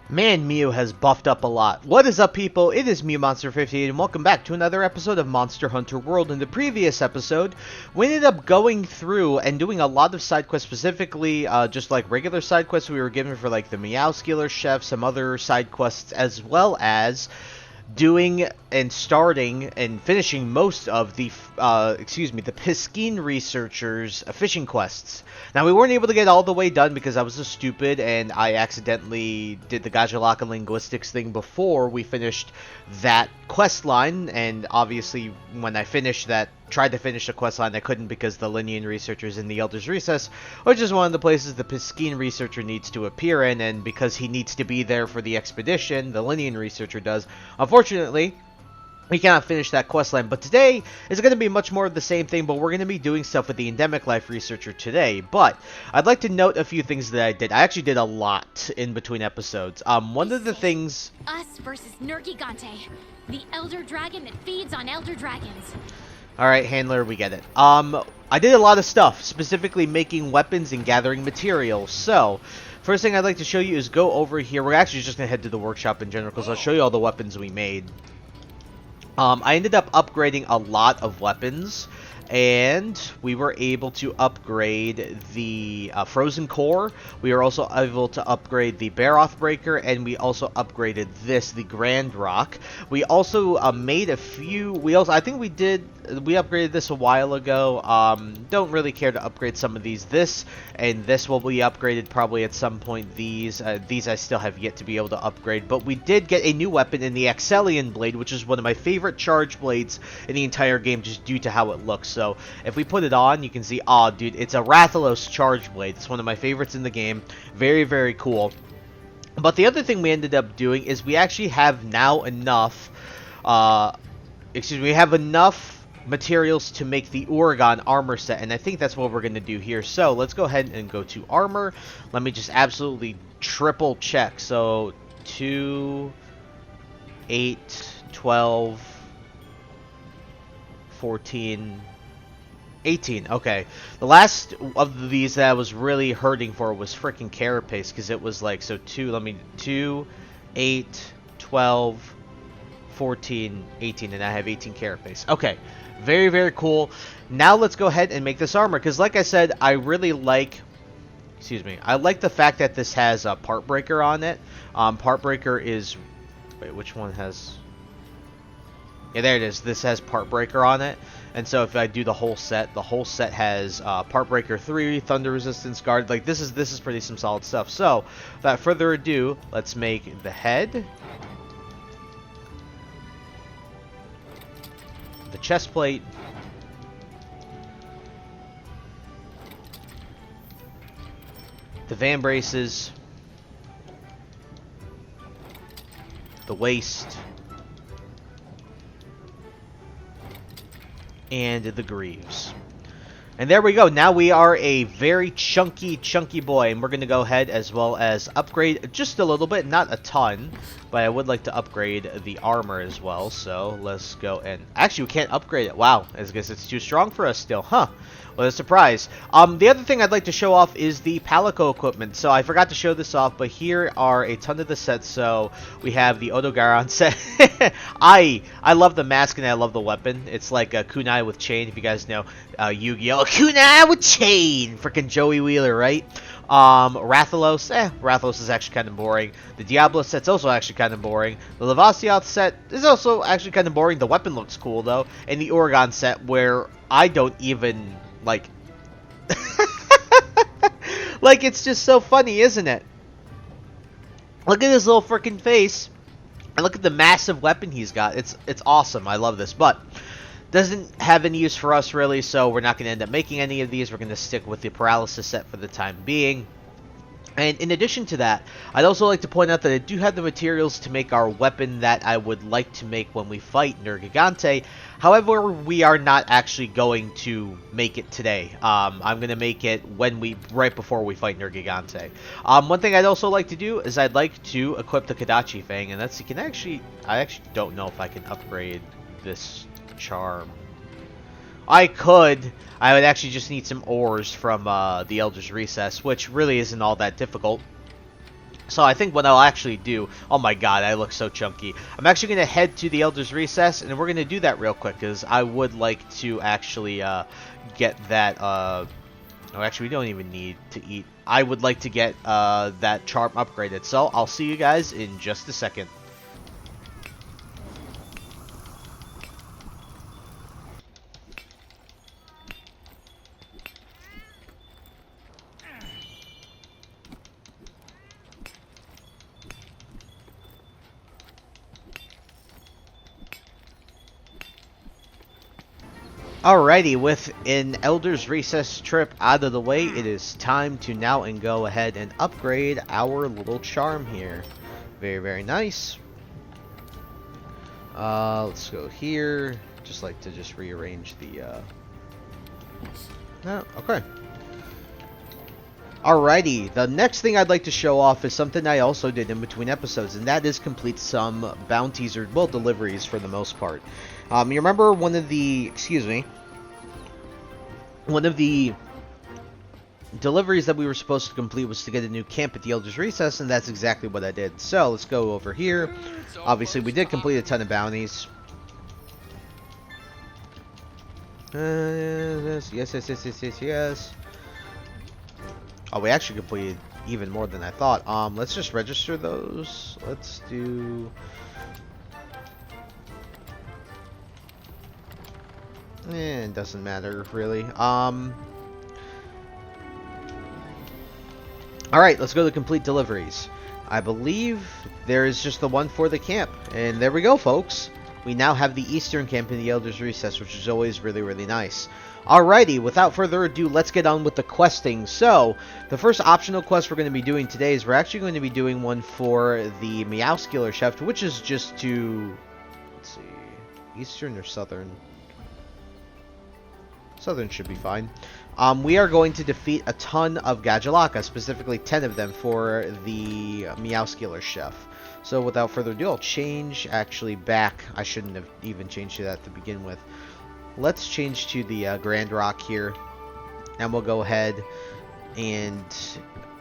Man, Mew has buffed up a lot. What is up, people? It is Mew Monster 58, and welcome back to another episode of Monster Hunter World. In the previous episode, we ended up going through and doing a lot of side quests, specifically just like regular side quests we were given for like the Meowscular Chef, some other side quests, as well as doing and starting and finishing most of the the Piscine researchers fishing quests. Now we weren't able to get all the way done because I was just stupid and I accidentally did the Gajalaka linguistics thing before we finished that quest line, and obviously when I finished that, tried to finish the quest line, I couldn't because the Linean researchers in the Elder's Recess, which is one of the places the Piscine researcher needs to appear in, and because he needs to be there for the expedition, the Linean researcher does. Unfortunately, we cannot finish that quest line, but today is going to be much more of the same thing, but we're going to be doing stuff with the Endemic Life Researcher today. But I'd like to note a few things that I did. I actually did a lot in between episodes. One of the things... Us versus Nergigante, the Elder Dragon that feeds on Elder Dragons. Alright, Handler, we get it. I did a lot of stuff, specifically making weapons and gathering materials. So, first thing I'd like to show you is go over here. We're actually just going to head to the workshop in general, because I'll show you all the weapons we made. I ended up upgrading a lot of weapons, and we were able to upgrade the Frozen Core. We were also able to upgrade the Baroth Breaker, and we also upgraded this, the Grand Rock. We also made a few... I think we upgraded this a while ago. Don't really care to upgrade some of these. This and this will be upgraded probably at some point. These I still have yet to be able to upgrade, but we did get a new weapon in the Axelian Blade, which is one of my favorite charge blades in the entire game, just due to how it looks. So if we put it on, you can see, oh dude, it's a Rathalos charge blade. It's one of my favorites in the game. Very, very cool. But the other thing we ended up doing is we actually have now enough, we have enough materials to make the Oregon armor set, and I think that's what we're going to do here. So let's go ahead and go to armor. Let me just absolutely triple check. So 2, 8, 12, 14, 18. Okay, the last of these that I was really hurting for was freaking carapace, because it was like, so 2, 8, 12, 14, 18, and I have 18 carapace. Okay, very, very cool. Now let's go ahead and make this armor, because like I said, I really like, I like the fact that this has a part breaker on it. Part breaker is, wait, which one has... Yeah, there it is. This has Part Breaker on it. And so if I do the whole set has Part Breaker 3, Thunder Resistance Guard. Like, this is pretty some solid stuff. So, without further ado, let's make the head, the chest plate, the van braces, the waist, and the greaves. And there we go. Now we are a very chunky boy, and we're going to go ahead as well as upgrade just a little bit, not a ton, but I would like to upgrade the armor as well. So let's go, and actually we can't upgrade it. Wow, I guess it's too strong for us still, huh? What a surprise. The other thing I'd like to show off is the Palico equipment. So I forgot to show this off, but here are a ton of the sets. So we have the Odogaron set. I love the mask and I love the weapon. It's like a kunai with chain, if you guys know Yu-Gi-Oh! Kunai with chain! Freaking Joey Wheeler, right? Rathalos, Rathalos is actually kind of boring. The Diablo set's also actually kind of boring. The Lavasioth set is also actually kind of boring. The weapon looks cool, though. And the Oregon set, where I don't even... like, like, it's just so funny, isn't it? Look at his little freaking face, and look at the massive weapon he's got. It's awesome. I love this, but doesn't have any use for us really, so we're not going to end up making any of these. We're going to stick with the paralysis set for the time being. And in addition to that, I'd also like to point out that I do have the materials to make our weapon that I would like to make when we fight Nergigante. However, we are not actually going to make it today. I'm going to make it right before we fight Nergigante. One thing I'd also like to do is I'd like to equip the Kadachi Fang, and that's, I actually don't know if I can upgrade this charm. I could. I would actually just need some ores from the Elder's Recess, which really isn't all that difficult. So I think what I'll actually do, oh my god, I look so chunky. I'm actually going to head to the Elder's Recess, and we're going to do that real quick, because I would like to actually get that, oh, actually, we don't even need to eat. I would like to get that charm upgraded, so I'll see you guys in just a second. Alrighty, with an Elder's Recess trip out of the way, it is time to now and go ahead and upgrade our little charm here. Very, very nice. Let's go here. Just like to just rearrange the, no, okay. Alrighty, the next thing I'd like to show off is something I also did in between episodes, and that is complete some bounties, or, well, deliveries for the most part. You remember one of the deliveries that we were supposed to complete was to get a new camp at the Elder's Recess, and that's exactly what I did. So, let's go over here. Obviously, we did complete a ton of bounties. Yes. Oh, we actually completed even more than I thought. Let's just register those. Let's do... it doesn't matter, really. Alright, let's go to complete deliveries. I believe there is just the one for the camp. And there we go, folks. We now have the Eastern camp in the Elder's Recess, which is always really, really nice. Alrighty, without further ado, let's get on with the questing. So, the first optional quest we're going to be doing today is we're actually going to be doing one for the Meowscular Chef, which is just to... let's see... Eastern or Southern? Southern should be fine. We are going to defeat a ton of Gadulaka, specifically 10 of them for the Meowscular Chef. So without further ado, I'll change actually back. I shouldn't have even changed to that to begin with. Let's change to the Grand Rock here. And we'll go ahead and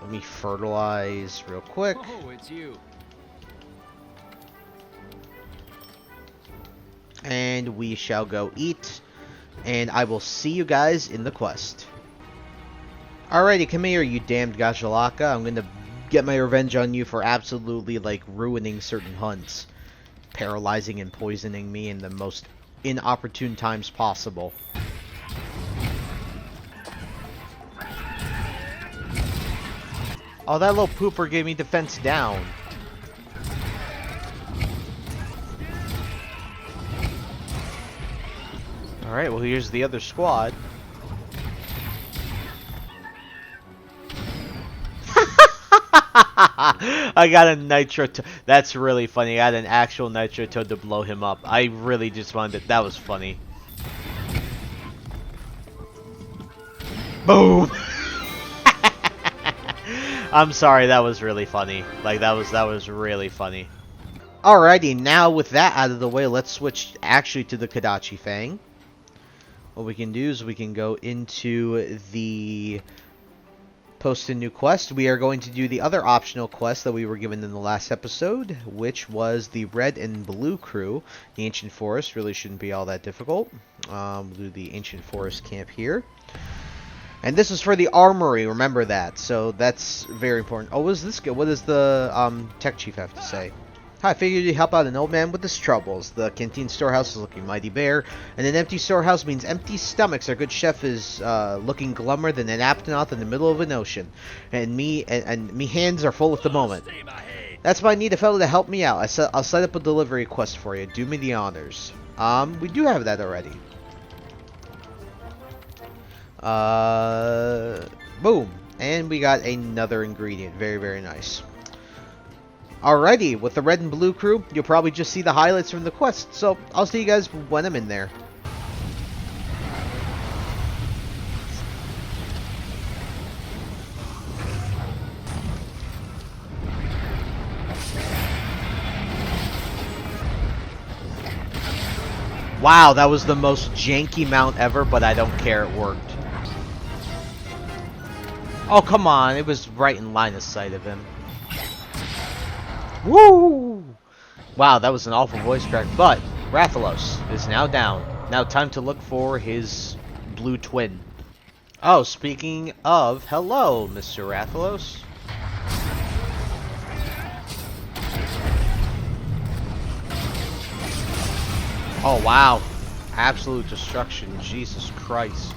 let me fertilize real quick. Oh, it's you. And we shall go eat. And I will see you guys in the quest. Alrighty, come here, you damned Gadulaka. I'm gonna get my revenge on you for absolutely, like, ruining certain hunts. Paralyzing and poisoning me in the most inopportune times possible. Oh, that little pooper gave me defense down. Alright, well, here's the other squad. I got a Nitro Toad. That's really funny. I got an actual Nitro Toad to blow him up. I really just wanted to... that was funny. Boom! I'm sorry, that was really funny. Like, that was really funny. Alrighty, now with that out of the way, let's switch actually to the Kodachi Fang. What we can do is we can go into the post a new quest. We are going to do the other optional quest that we were given in the last episode, which was the Red and Blue Crew. The Ancient Forest really shouldn't be all that difficult. We'll do the Ancient Forest camp here. And this is for the armory, remember that. So that's very important. Oh, what is this good? What does the tech chief have to say? I figured you'd help out an old man with his troubles. The canteen storehouse is looking mighty bare, and an empty storehouse means empty stomachs. Our good chef is looking glummer than an aptonaut in the middle of an ocean, and me hands are full at the moment. That's why I need a fellow to help me out. I'll set up a delivery quest for you. Do me the honors. We do have that already. Boom, and we got another ingredient. Very, very nice. Alrighty, with the Red and Blue Crew, you'll probably just see the highlights from the quest, so I'll see you guys when I'm in there. Wow, that was the most janky mount ever, but I don't care, it worked. Oh, come on, it was right in line of sight of him. Woo! Wow, that was an awful voice crack. But Rathalos is now down. Now time to look for his blue twin. Oh, speaking of, hello, Mr. Rathalos. Oh, wow. Absolute destruction. Jesus Christ.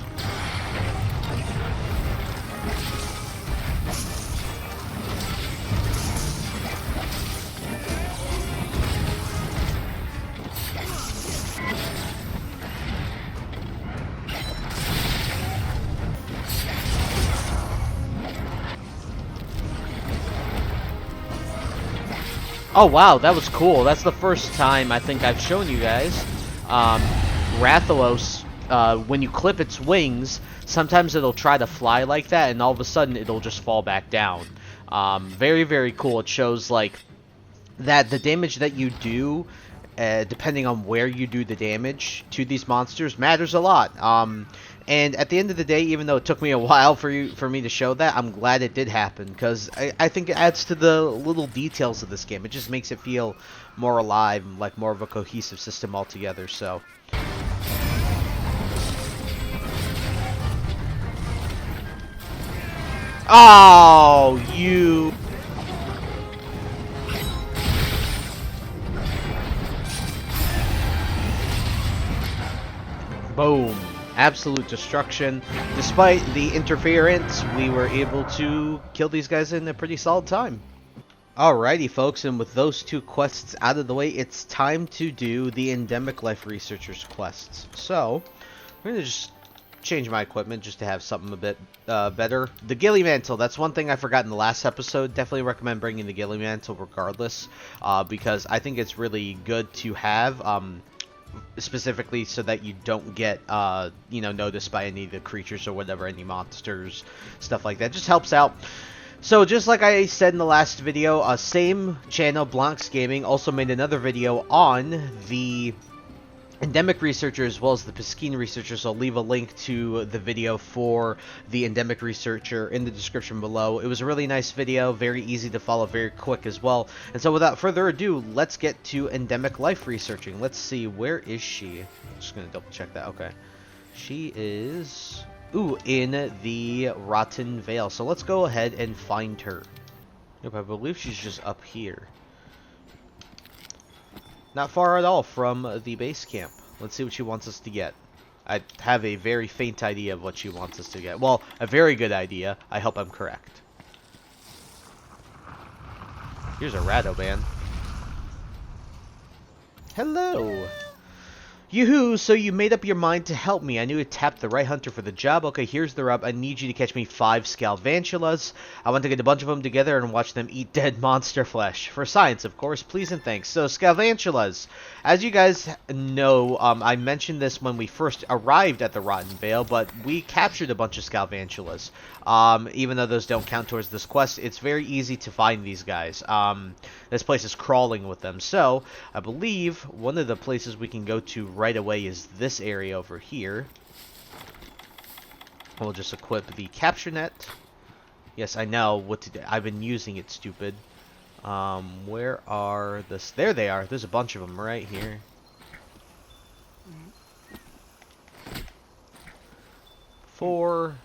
Oh wow, that was cool. That's the first time I think I've shown you guys. Rathalos, when you clip its wings, sometimes it'll try to fly like that, and all of a sudden it'll just fall back down. Very, very cool. It shows like that the damage that you do, depending on where you do the damage to these monsters, matters a lot. And at the end of the day, even though it took me a while for me to show that, I'm glad it did happen, because I think it adds to the little details of this game. It just makes it feel more alive, like more of a cohesive system altogether. So. Oh, you. Boom. Absolute destruction. Despite the interference, we were able to kill these guys in a pretty solid time. Alrighty, folks, and with those two quests out of the way, it's time to do the Endemic Life Researchers quests. So, I'm going to just change my equipment just to have something a bit better. The Ghillie Mantle, that's one thing I forgot in the last episode. Definitely recommend bringing the Ghillie Mantle regardless, because I think it's really good to have. Specifically so that you don't get, noticed by any of the creatures or whatever, any monsters, stuff like that. Just helps out. So, just like I said in the last video, same channel, Blancs Gaming, also made another video on the Endemic Researcher as well as the Piscine Researcher, so I'll leave a link to the video for the Endemic Researcher in the description below. It was a really nice video, very easy to follow, very quick as well. And so without further ado, let's get to Endemic Life Researching. Let's see, where is she? I'm just going to double check that. Okay. She is, in the Rotten Vale. So let's go ahead and find her. Yep, I believe she's just up here. Not far at all from the base camp. Let's see what she wants us to get. I have a very faint idea of what she wants us to get. Well, a very good idea. I hope I'm correct. Here's a Radoban. Hello! Yoo-hoo, so you made up your mind to help me. I knew it tapped the right hunter for the job. Okay, here's the rub. I need you to catch me 5 Scalvantulas. I want to get a bunch of them together and watch them eat dead monster flesh. For science, of course. Please and thanks. So, Scalvantulas. As you guys know, I mentioned this when we first arrived at the Rotten Vale, but we captured a bunch of Scalvantulas. Even though those don't count towards this quest, it's very easy to find these guys. This place is crawling with them. So, I believe one of the places we can go to right away is this area over here. We'll just equip the capture net. Yes, I know what to do. I've been using it, stupid. Where are this? There they are. There's a bunch of them right here. Four.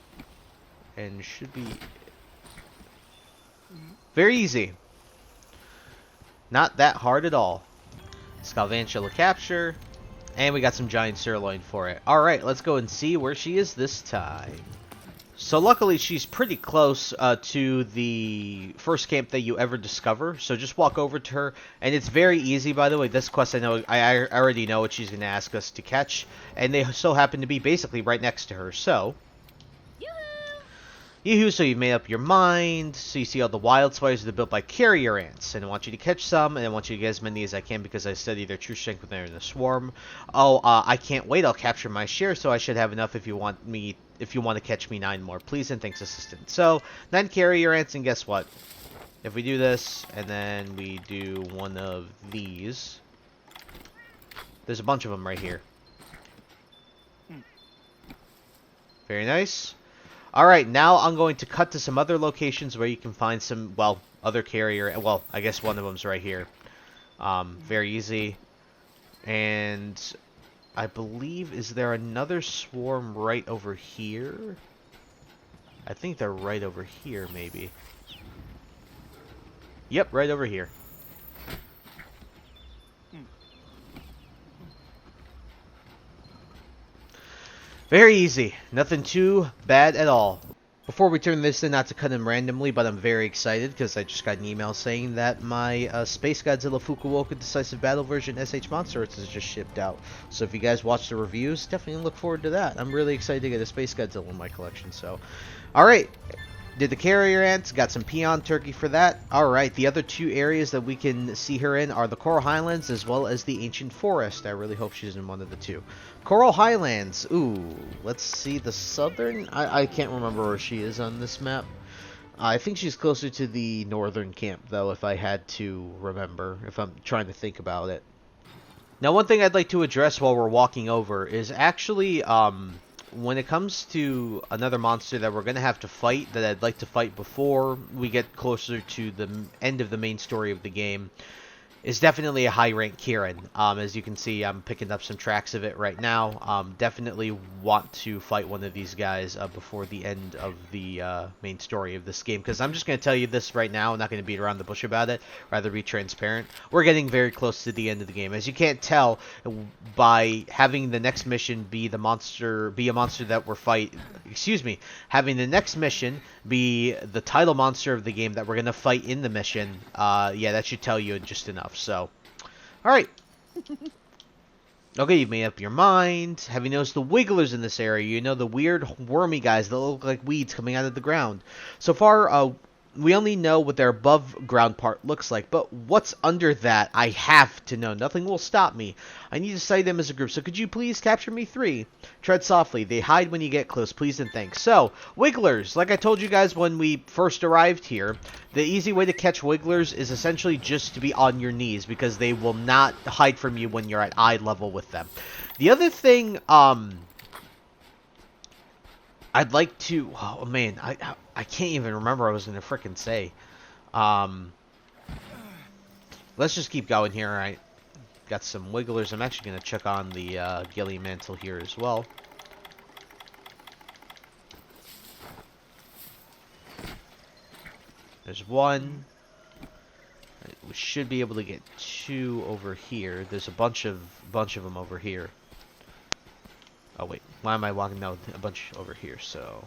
And should be very easy. Not that hard at all. Scalvantula capture. And we got some giant sirloin for it. Alright, let's go and see where she is this time. So luckily she's pretty close to the first camp that you ever discover. So just walk over to her. And it's very easy, by the way. This quest I already know what she's going to ask us to catch. And they so happen to be basically right next to her. So Yoo-hoo, so you've made up your mind. So you see all the wild spiders that are built by carrier ants. And I want you to catch some, and I want you to get as many as I can because I study their true strength when they're in the swarm. Oh, I can't wait. I'll capture my share, so I should have enough if you want to catch me 9 more. Please and thanks, assistant. So, 9 carrier ants, and guess what? If we do this, and then we do one of these. There's a bunch of them right here. Very nice. Alright, now I'm going to cut to some other locations where you can find some, well, other carrier. Well, I guess one of them's right here. Very easy. And I believe, is there another swarm right over here? I think they're right over here, maybe. Yep, right over here. Very easy. Nothing too bad at all. Before we turn this in, not to cut in randomly, but I'm very excited because I just got an email saying that my Space Godzilla Fukuoka Decisive Battle version SH Monsters is just shipped out. So if you guys watch the reviews, definitely look forward to that. I'm really excited to get a Space Godzilla in my collection. So, alright. Did the carrier ants, got some peon turkey for that. Alright, the other two areas that we can see her in are the Coral Highlands as well as the Ancient Forest. I really hope she's in one of the two. Coral Highlands. Ooh, let's see the southern. I can't remember where she is on this map. I think she's closer to the northern camp, though, if I had to remember, if I'm trying to think about it. Now, one thing I'd like to address while we're walking over is actually, when it comes to another monster that we're going to have to fight, that I'd like to fight before we get closer to the end of the main story of the game, is definitely a high-rank Kieran. As you can see, I'm picking up some tracks of it right now. Definitely want to fight one of these guys before the end of the main story of this game, because I'm just going to tell you this right now. I'm not going to beat around the bush about it, rather be transparent. We're getting very close to the end of the game. As you can't tell by having the next mission be a monster that we're having the next mission be the title monster of the game that we're going to fight in the mission. Yeah, that should tell you just enough. So, alright. Okay, you've made up your mind. Have you noticed the wigglers in this area? You know, the weird wormy guys that look like weeds coming out of the ground. So far, we only know what their above ground part looks like, but what's under that, I have to know. Nothing will stop me. I need to study them as a group, so could you please capture me 3? Tread softly. They hide when you get close. Please and thanks. So, wigglers. Like I told you guys when we first arrived here, the easy way to catch wigglers is essentially just to be on your knees, because they will not hide from you when you're at eye level with them. The other thing, I'd like to... Oh, man. I can't even remember what I was going to frickin' say. Let's just keep going here, alright? Got some wigglers. I'm actually going to check on the Gilly Mantle here as well. There's 1. We should be able to get 2 over here. There's a bunch of them over here. Oh, wait. Why am I walking? No, a bunch over here, so...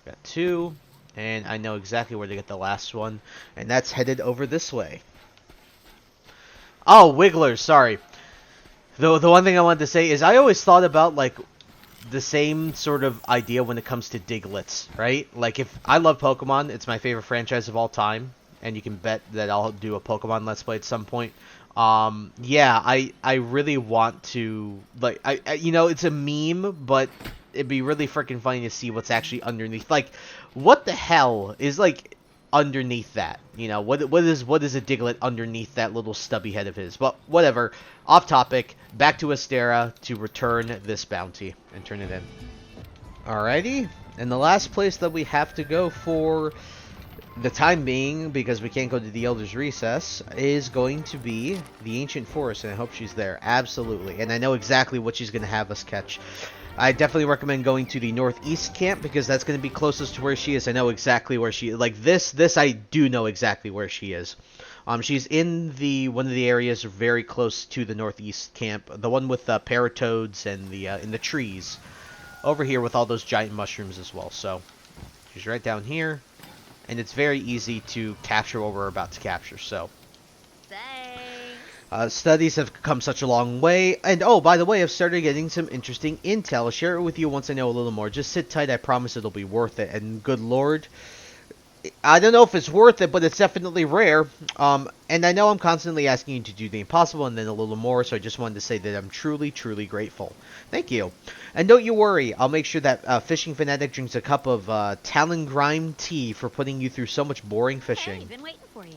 Got 2, and I know exactly where to get the last one, and that's headed over this way. Oh, wigglers, sorry. The one thing I wanted to say is I always thought about, like, the same sort of idea when it comes to Diglets, right? Like, if I love Pokemon, it's my favorite franchise of all time, and you can bet that I'll do a Pokemon Let's Play at some point. Yeah, I really want to, like, you know, it's a meme, but it'd be really freaking funny to see what's actually underneath. Like, what the hell is, like, underneath that? You know, what is a Diglett underneath that little stubby head of his? But whatever. Off topic. Back to Astera to return this bounty and turn it in. Alrighty. And the last place that we have to go for the time being, because we can't go to the Elder's Recess, is going to be the Ancient Forest, and I hope she's there. Absolutely. And I know exactly what she's going to have us catch. I definitely recommend going to the northeast camp, because that's going to be closest to where she is. I know exactly where she is. Like, this I do know exactly where she is. She's in one of the areas very close to the northeast camp. The one with the paratoads and in the trees. Over here with all those giant mushrooms as well. So, she's right down here. And it's very easy to capture what we're about to capture, so... Studies have come such a long way, and oh, by the way, I've started getting some interesting intel. I'll share it with you once I know a little more. Just sit tight, I promise it'll be worth it, and good lord, I don't know if it's worth it, but it's definitely rare, and I know I'm constantly asking you to do the impossible and then a little more, so I just wanted to say that I'm truly, truly grateful. Thank you. And don't you worry, I'll make sure that Fishing Fanatic drinks a cup of Talon Grime tea for putting you through so much boring fishing. Hey, been waiting for you.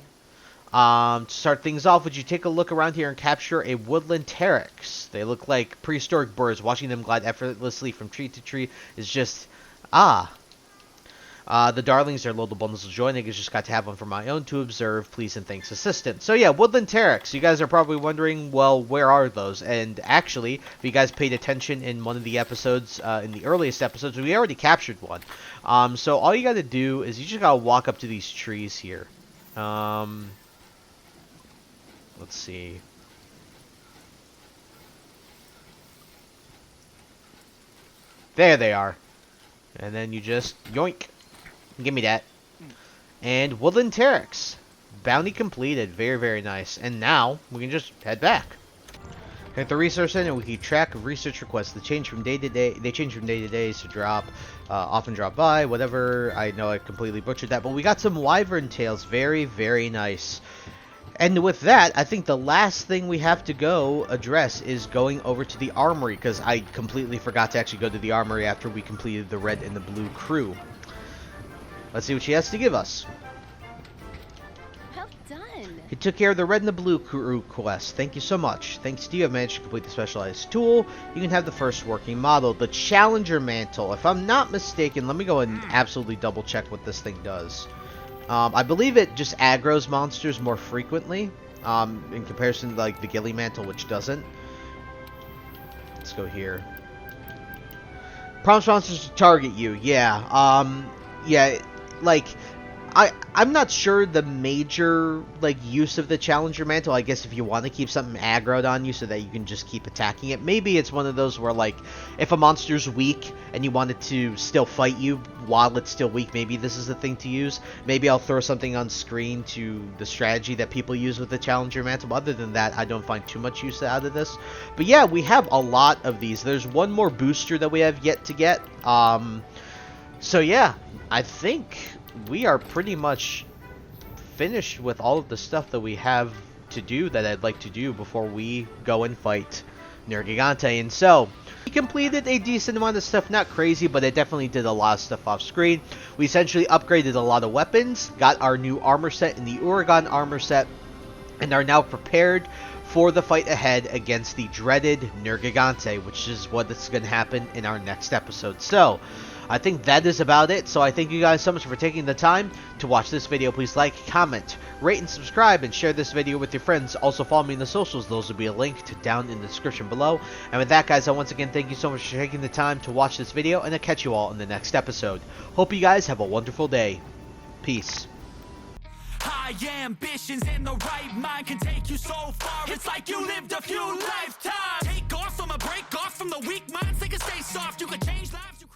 To start things off, would you take a look around here and capture a woodland Terex? They look like prehistoric birds. Watching them glide effortlessly from tree to tree is just, the darlings are little bundles of joy, and I just got to have one for my own to observe, please and thanks, assistant. So yeah, woodland Terex. You guys are probably wondering, well, where are those? And actually, if you guys paid attention in one of the episodes, in the earliest episodes, we already captured one. So all you got to do is you just got to walk up to these trees here. Let's see. There they are. And then you just yoink. Give me that. And woodland Terex. Bounty completed. Very, very nice. And now we can just head back. At the resource center, we keep track of research requests. They change from day to day. They change from day to day, so drop, often drop by, whatever. I know I completely butchered that, but we got some wyvern tails. Very, very nice. And with that, I think the last thing we have to go address is going over to the armory, because I completely forgot to actually go to the armory after we completed the red and the blue crew. Let's see what she has to give us. Well done. You took care of the red and the blue crew quest. Thank you so much. Thanks to you, I've managed to complete the specialized tool. You can have the first working model, the Challenger Mantle. If I'm not mistaken, let me go and absolutely double check what this thing does. I believe it just aggroes monsters more frequently, in comparison to like the Ghillie Mantle, which doesn't. Let's go here. Prompts monsters to target you. Yeah. Yeah. Like, I'm not sure the major like use of the Challenger Mantle. I guess if you want to keep something aggroed on you so that you can just keep attacking it. Maybe it's one of those where like if a monster's weak and you want it to still fight you while it's still weak, maybe this is the thing to use. Maybe I'll throw something on screen to the strategy that people use with the Challenger Mantle. But other than that, I don't find too much use out of this. But yeah, we have a lot of these. There's one more booster that we have yet to get. So yeah, I think we are pretty much finished with all of the stuff that we have to do that I'd like to do before we go and fight Nergigante. And so, we completed a decent amount of stuff, not crazy, but it definitely did a lot of stuff off screen. We essentially upgraded a lot of weapons, got our new armor set in the Oregon armor set, and are now prepared for the fight ahead against the dreaded Nergigante, which is what is going to happen in our next episode. So, I think that is about it. So I thank you guys so much for taking the time to watch this video. Please like, comment, rate, and subscribe, and share this video with your friends. Also follow me in the socials. Those will be linked down in the description below. And with that, guys, I once again thank you so much for taking the time to watch this video, and I'll catch you all in the next episode. Hope you guys have a wonderful day. Peace. High ambitions and the right mind can take you so far. It's like you lived a few lifetimes. Take off from a break off from the weak minds. They can stay soft. You can